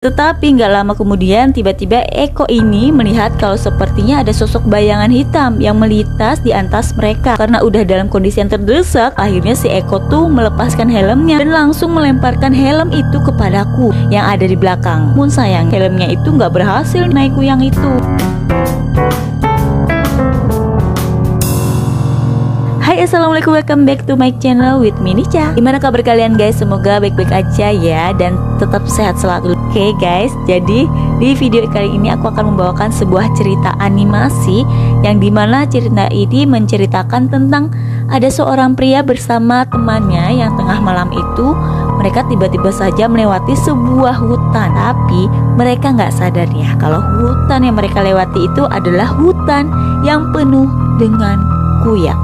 Tetapi nggak lama kemudian tiba-tiba Eko ini melihat kalau sepertinya ada sosok bayangan hitam yang melintas di atas mereka. Karena udah dalam kondisi yang terdesak, akhirnya si Eko tuh melepaskan helmnya dan langsung melemparkan helm itu kepadaku yang ada di belakang. Namun sayang helmnya itu nggak berhasil naik kuyang itu. Hai, assalamualaikum, welcome back to my channel with me Nica. Gimana kabar kalian guys? Semoga baik-baik aja ya dan tetap sehat selalu. Oke guys, jadi di video kali ini aku akan membawakan sebuah cerita animasi yang dimana cerita ini menceritakan tentang ada seorang pria bersama temannya yang tengah malam itu mereka tiba-tiba saja melewati sebuah hutan. Tapi mereka nggak sadar ya kalau hutan yang mereka lewati itu adalah hutan yang penuh dengan kuyang.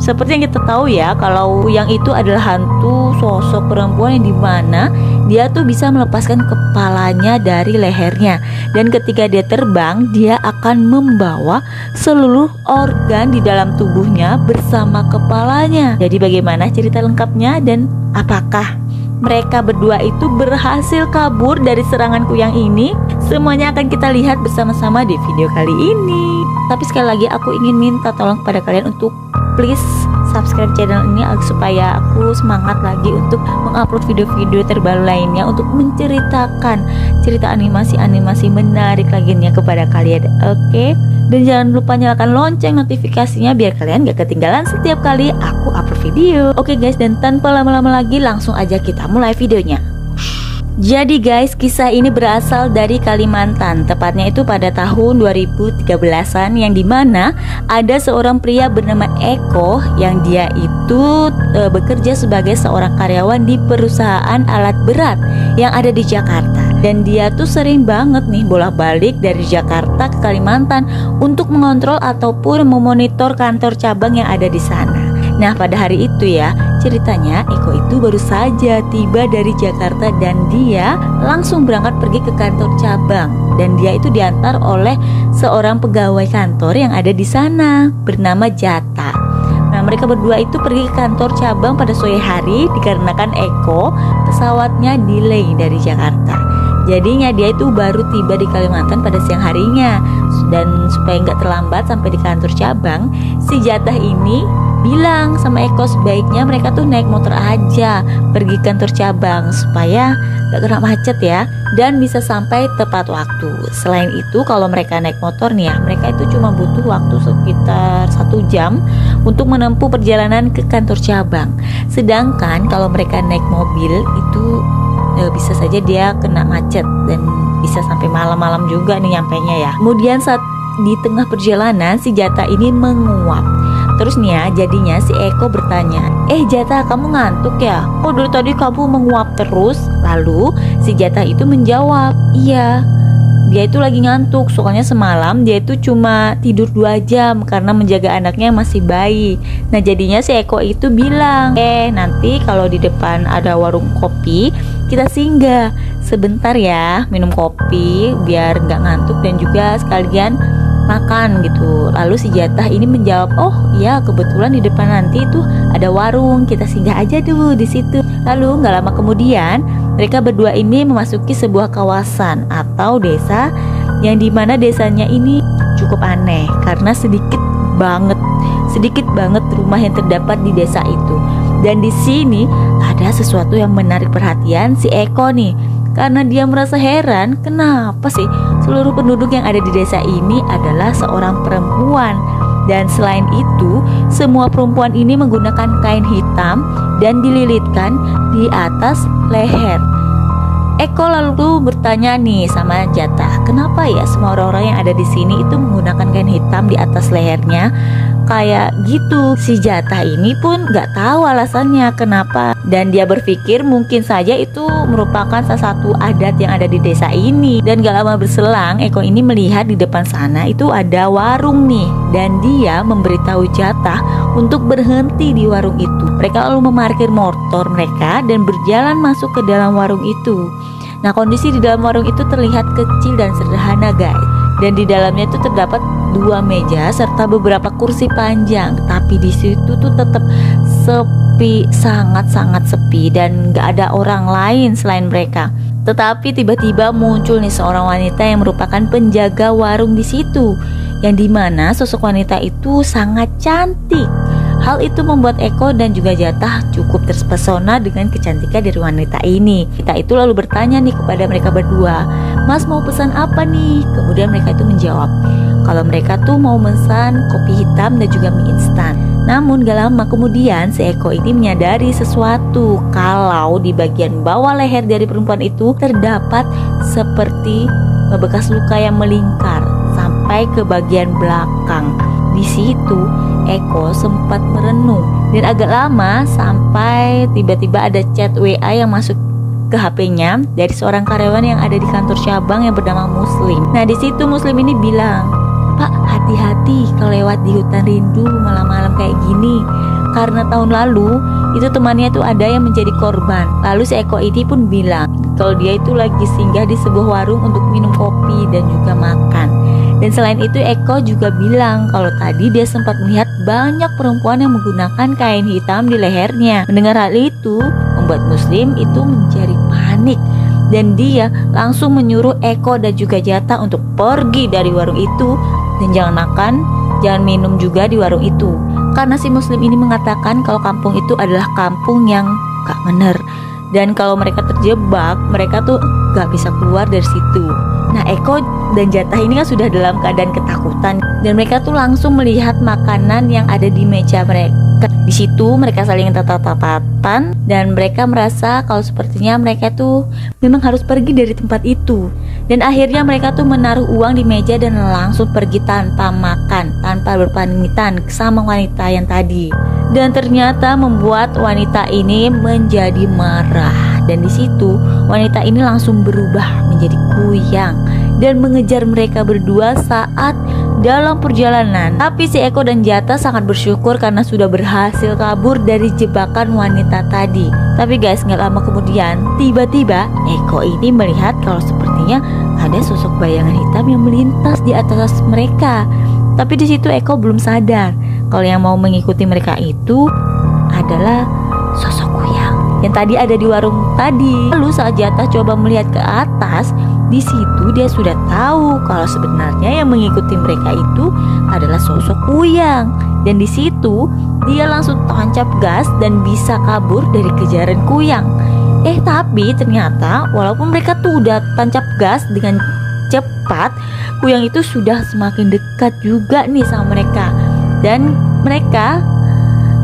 Seperti yang kita tahu ya, kalau yang itu adalah hantu sosok perempuan yang dimana dia tuh bisa melepaskan kepalanya dari lehernya. Dan ketika dia terbang, dia akan membawa seluruh organ di dalam tubuhnya bersama kepalanya. Jadi bagaimana cerita lengkapnya dan apakah mereka berdua itu berhasil kabur dari serangan kuyang ini? Semuanya akan kita lihat bersama-sama di video kali ini. Tapi sekali lagi aku ingin minta tolong kepada kalian untuk please subscribe channel ini supaya aku semangat lagi untuk mengupload video-video terbaru lainnya untuk menceritakan cerita animasi-animasi menarik lainnya kepada kalian. Oke? Dan jangan lupa nyalakan lonceng notifikasinya biar kalian gak ketinggalan setiap kali aku upload video. Oke guys, dan tanpa lama-lama lagi langsung aja kita mulai videonya. Jadi guys, kisah ini berasal dari Kalimantan, tepatnya itu pada tahun 2013-an, yang dimana ada seorang pria bernama Eko yang dia itu bekerja sebagai seorang karyawan di perusahaan alat berat yang ada di Jakarta. Dan dia tuh sering banget nih bolak-balik dari Jakarta ke Kalimantan untuk mengontrol ataupun memonitor kantor cabang yang ada di sana. Nah pada hari itu ya, ceritanya Eko itu baru saja tiba dari Jakarta dan dia langsung berangkat pergi ke kantor cabang. Dan dia itu diantar oleh seorang pegawai kantor yang ada di sana bernama Jata. Nah mereka berdua itu pergi ke kantor cabang pada sore hari dikarenakan Eko pesawatnya delay dari Jakarta. Jadinya dia itu baru tiba di Kalimantan pada siang harinya. Dan supaya nggak terlambat sampai di kantor cabang, si Jatah ini bilang sama Eko sebaiknya mereka tuh naik motor aja pergi kantor cabang supaya gak kena macet ya dan bisa sampai tepat waktu. Selain itu kalau mereka naik motor nih ya, mereka itu cuma butuh waktu sekitar 1 jam untuk menempuh perjalanan ke kantor cabang. Sedangkan kalau mereka naik mobil itu bisa saja dia kena macet dan bisa sampai malam-malam juga nih nyampainya ya. Kemudian saat di tengah perjalanan si Jata ini menguap. Terus nih ya, jadinya si Eko bertanya, Jata, kamu ngantuk ya? Oh dari tadi kamu menguap terus. Lalu si Jata itu menjawab, iya, dia itu lagi ngantuk. Soalnya semalam dia itu cuma tidur 2 jam karena menjaga anaknya yang masih bayi. Nah jadinya si Eko itu bilang, nanti kalau di depan ada warung kopi kita singgah sebentar ya, minum kopi biar nggak ngantuk dan juga sekalian makan gitu. Lalu si Jatah ini menjawab, oh iya kebetulan di depan nanti itu ada warung, kita singgah aja dulu di situ. Lalu nggak lama kemudian mereka berdua ini memasuki sebuah kawasan atau desa yang dimana desanya ini cukup aneh karena sedikit banget rumah yang terdapat di desa itu. Dan di sini ada sesuatu yang menarik perhatian si Eko nih. Karena dia merasa heran, kenapa sih seluruh penduduk yang ada di desa ini adalah seorang perempuan. Dan selain itu, semua perempuan ini menggunakan kain hitam dan dililitkan di atas leher. Eko lalu bertanya nih sama Jatah, kenapa ya semua orang-orang yang ada di sini itu menggunakan kain hitam di atas lehernya kayak gitu. Si Jatah ini pun gak tahu alasannya kenapa, dan dia berpikir mungkin saja itu merupakan salah satu adat yang ada di desa ini. Dan gak lama berselang, Eko ini melihat di depan sana itu ada warung nih, dan dia memberitahu Jatah untuk berhenti di warung itu. Mereka lalu memarkir motor mereka dan berjalan masuk ke dalam warung itu. Nah kondisi di dalam warung itu terlihat kecil dan sederhana guys. Dan di dalamnya itu terdapat 2 meja serta beberapa kursi panjang. Tapi di situ tuh tetap sepi, sangat-sangat sepi dan gak ada orang lain selain mereka. Tetapi tiba-tiba muncul nih seorang wanita yang merupakan penjaga warung di situ, yang dimana sosok wanita itu sangat cantik. Hal itu membuat Eko dan juga Jatah cukup terpesona dengan kecantikan dari wanita ini. Kita itu lalu bertanya nih kepada mereka berdua, "Mas mau pesan apa nih?" Kemudian mereka itu menjawab kalau mereka tuh mau pesan kopi hitam dan juga mie instan. Namun gak lama kemudian si Eko ini menyadari sesuatu, kalau di bagian bawah leher dari perempuan itu terdapat seperti bekas luka yang melingkar sampai ke bagian belakang. Di situ Eko sempat merenung dan agak lama sampai tiba-tiba ada chat WA yang masuk ke HP-nya dari seorang karyawan yang ada di kantor cabang yang bernama Muslim. Nah, di situ Muslim ini bilang, "Pak, hati-hati kalau lewat di hutan rindu malam-malam kayak gini. Karena tahun lalu itu temannya tuh ada yang menjadi korban." Lalu si Eko ini pun bilang kalau dia itu lagi singgah di sebuah warung untuk minum kopi dan juga makan. Dan selain itu Eko juga bilang kalau tadi dia sempat melihat banyak perempuan yang menggunakan kain hitam di lehernya. Mendengar hal itu membuat Muslim itu menjadi panik, dan dia langsung menyuruh Eko dan juga Jatah untuk pergi dari warung itu dan jangan makan, jangan minum juga di warung itu. Karena si Muslim ini mengatakan kalau kampung itu adalah kampung yang gak bener, dan kalau mereka terjebak mereka tuh gak bisa keluar dari situ. Nah, Eko dan Jatah ini kan sudah dalam keadaan ketakutan, dan mereka tuh langsung melihat makanan yang ada di meja mereka. Di situ mereka saling tatap-tatapan dan mereka merasa kalau sepertinya mereka tuh memang harus pergi dari tempat itu. Dan akhirnya mereka tuh menaruh uang di meja dan langsung pergi tanpa makan, tanpa berpamitan sama wanita yang tadi. Dan ternyata membuat wanita ini menjadi marah. Dan di situ wanita ini langsung berubah menjadi kuyang dan mengejar mereka berdua saat dalam perjalanan. Tapi si Eko dan Jatah sangat bersyukur karena sudah berhasil kabur dari jebakan wanita tadi. Tapi guys, gak lama kemudian tiba-tiba Eko ini melihat kalau sepertinya ada sosok bayangan hitam yang melintas di atas mereka. Tapi di situ Eko belum sadar kalau yang mau mengikuti mereka itu adalah sosok kuyang yang tadi ada di warung tadi. Lalu saat Jatah coba melihat ke atas, di situ dia sudah tahu kalau sebenarnya yang mengikuti mereka itu adalah sosok kuyang. Dan di situ dia langsung tancap gas dan bisa kabur dari kejaran kuyang. Tapi ternyata walaupun mereka tuh udah tancap gas dengan cepat, kuyang itu sudah semakin dekat juga nih sama mereka. Dan mereka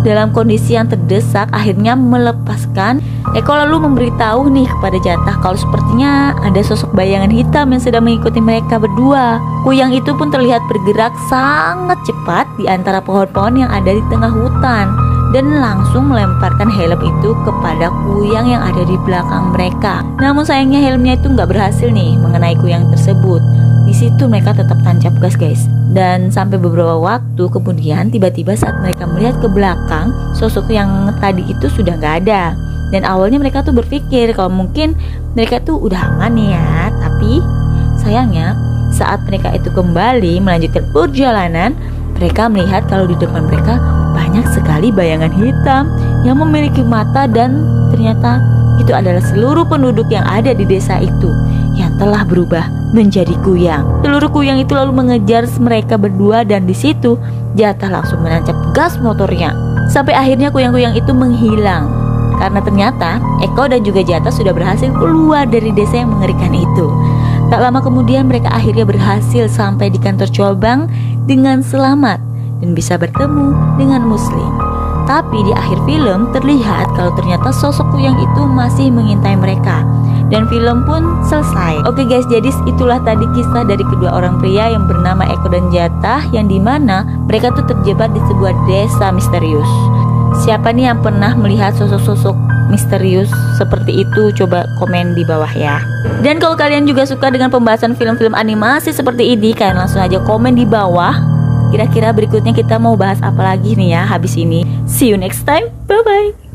dalam kondisi yang terdesak akhirnya melepaskan. Eko lalu memberitahu nih kepada Jatah kalau sepertinya ada sosok bayangan hitam yang sedang mengikuti mereka berdua. Kuyang itu pun terlihat bergerak sangat cepat di antara pohon-pohon yang ada di tengah hutan dan langsung melemparkan helm itu kepada kuyang yang ada di belakang mereka. Namun sayangnya helmnya itu nggak berhasil nih mengenai kuyang tersebut. Di situ mereka tetap tancap gas guys. Dan sampai beberapa waktu kemudian tiba-tiba saat mereka melihat ke belakang, sosok yang tadi itu sudah nggak ada. Dan awalnya mereka tuh berpikir kalau mungkin mereka tuh udah aman ya. Tapi sayangnya saat mereka itu kembali melanjutkan perjalanan, mereka melihat kalau di depan mereka banyak sekali bayangan hitam yang memiliki mata, dan ternyata itu adalah seluruh penduduk yang ada di desa itu yang telah berubah menjadi kuyang. Seluruh kuyang itu lalu mengejar mereka berdua, dan di situ Jatah langsung menancap gas motornya sampai akhirnya kuyang-kuyang itu menghilang. Karena ternyata Eko dan juga Jatah sudah berhasil keluar dari desa yang mengerikan itu. Tak lama kemudian mereka akhirnya berhasil sampai di kantor cabang dengan selamat dan bisa bertemu dengan Muslim. Tapi di akhir film terlihat kalau ternyata sosok kuyang itu masih mengintai mereka. Dan film pun selesai. Oke guys, jadi itulah tadi kisah dari kedua orang pria yang bernama Eko dan Jatah, yang dimana mereka tuh terjebak di sebuah desa misterius. Siapa nih yang pernah melihat sosok-sosok misterius seperti itu? Coba komen di bawah ya. Dan kalau kalian juga suka dengan pembahasan film-film animasi seperti ini, kalian langsung aja komen di bawah. Kira-kira berikutnya kita mau bahas apa lagi nih ya habis ini. See you next time, bye bye.